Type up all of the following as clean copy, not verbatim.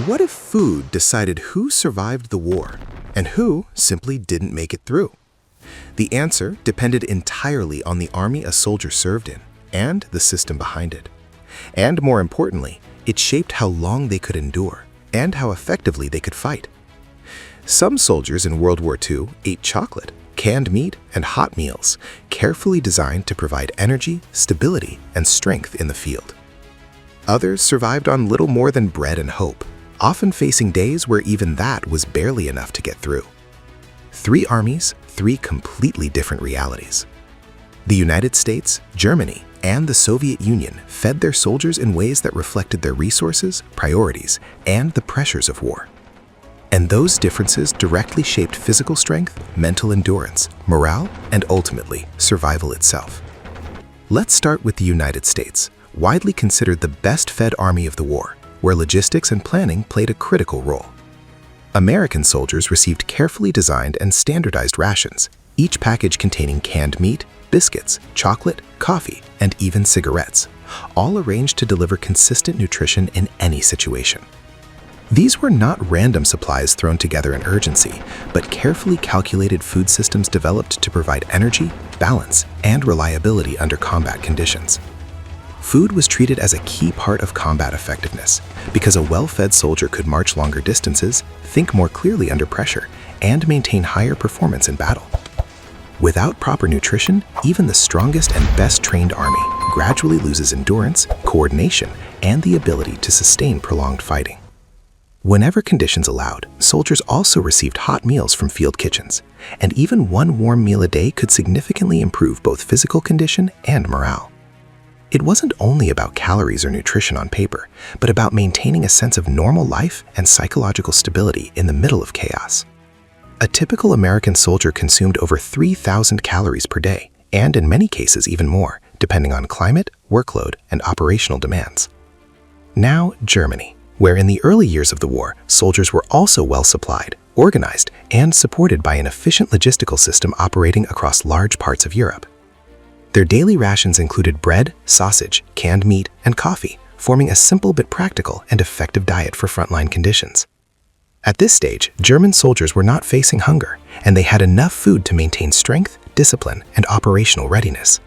What if food decided who survived the war and who simply didn't make it through? The answer depended entirely on the army a soldier served in and the system behind it. And more importantly, it shaped how long they could endure and how effectively they could fight. Some soldiers in World War II ate chocolate, canned meat, and hot meals, carefully designed to provide energy, stability, and strength in the field. Others survived on little more than bread and hope, often facing days where even that was barely enough to get through. Three armies, three completely different realities. The United States, Germany, and the Soviet Union fed their soldiers in ways that reflected their resources, priorities, and the pressures of war. And those differences directly shaped physical strength, mental endurance, morale, and ultimately, survival itself. Let's start with the United States, widely considered the best-fed army of the war, where logistics and planning played a critical role. American soldiers received carefully designed and standardized rations, each package containing canned meat, biscuits, chocolate, coffee, and even cigarettes, all arranged to deliver consistent nutrition in any situation. These were not random supplies thrown together in urgency, but carefully calculated food systems developed to provide energy, balance, and reliability under combat conditions. Food was treated as a key part of combat effectiveness because a well-fed soldier could march longer distances, think more clearly under pressure, and maintain higher performance in battle. Without proper nutrition, even the strongest and best-trained army gradually loses endurance, coordination, and the ability to sustain prolonged fighting. Whenever conditions allowed, soldiers also received hot meals from field kitchens, and even one warm meal a day could significantly improve both physical condition and morale. It wasn't only about calories or nutrition on paper, but about maintaining a sense of normal life and psychological stability in the middle of chaos. A typical American soldier consumed over 3,000 calories per day, and in many cases even more, depending on climate, workload, and operational demands. Now, Germany, where in the early years of the war, soldiers were also well supplied, organized, and supported by an efficient logistical system operating across large parts of Europe. Their daily rations included bread, sausage, canned meat, and coffee, forming a simple but practical and effective diet for frontline conditions. At this stage, German soldiers were not facing hunger, and they had enough food to maintain strength, discipline, and operational readiness.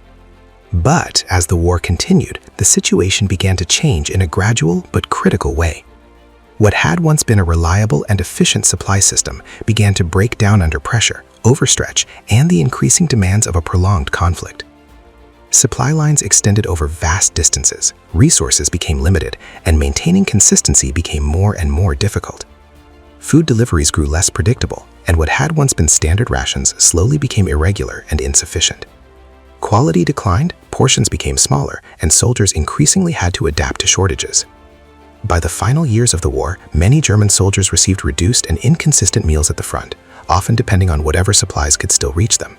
But as the war continued, the situation began to change in a gradual but critical way. What had once been a reliable and efficient supply system began to break down under pressure, overstretch, and the increasing demands of a prolonged conflict. Supply lines extended over vast distances, resources became limited, and maintaining consistency became more and more difficult. Food deliveries grew less predictable, and what had once been standard rations slowly became irregular and insufficient. Quality declined, portions became smaller, and soldiers increasingly had to adapt to shortages. By the final years of the war, many German soldiers received reduced and inconsistent meals at the front, often depending on whatever supplies could still reach them.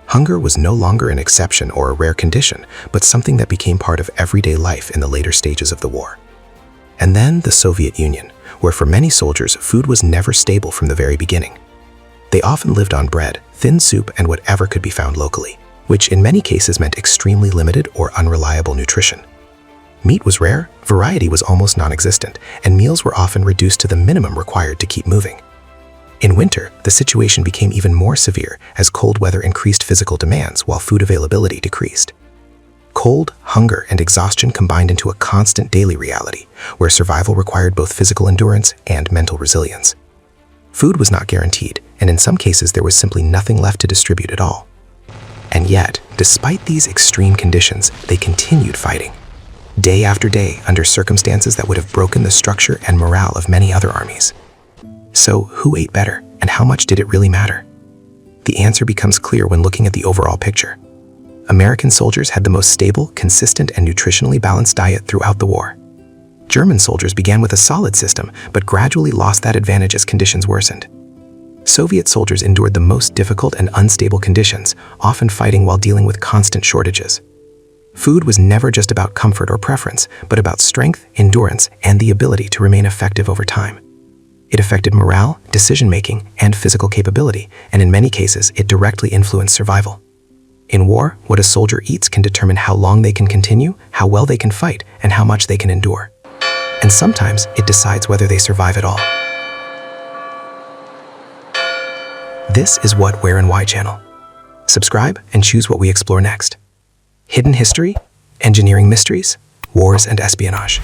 Hunger was no longer an exception or a rare condition, but something that became part of everyday life in the later stages of the war. And then the Soviet Union, where for many soldiers, food was never stable from the very beginning. They often lived on bread, thin soup, and whatever could be found locally, which in many cases meant extremely limited or unreliable nutrition. Meat was rare, variety was almost non-existent, and meals were often reduced to the minimum required to keep moving. In winter, the situation became even more severe as cold weather increased physical demands while food availability decreased. Cold, hunger, and exhaustion combined into a constant daily reality, where survival required both physical endurance and mental resilience. Food was not guaranteed, and in some cases there was simply nothing left to distribute at all. And yet, despite these extreme conditions, they continued fighting, day after day under circumstances that would have broken the structure and morale of many other armies. So, who ate better, and how much did it really matter? The answer becomes clear when looking at the overall picture. American soldiers had the most stable, consistent, and nutritionally balanced diet throughout the war. German soldiers began with a solid system, but gradually lost that advantage as conditions worsened. Soviet soldiers endured the most difficult and unstable conditions, often fighting while dealing with constant shortages. Food was never just about comfort or preference, but about strength, endurance, and the ability to remain effective over time. It affected morale, decision-making, and physical capability, and in many cases, it directly influenced survival. In war, what a soldier eats can determine how long they can continue, how well they can fight, and how much they can endure. and sometimes it decides whether they survive at all. This is What, Where, and Why channel. Subscribe and choose what we explore next. Hidden history, engineering mysteries, wars, and espionage.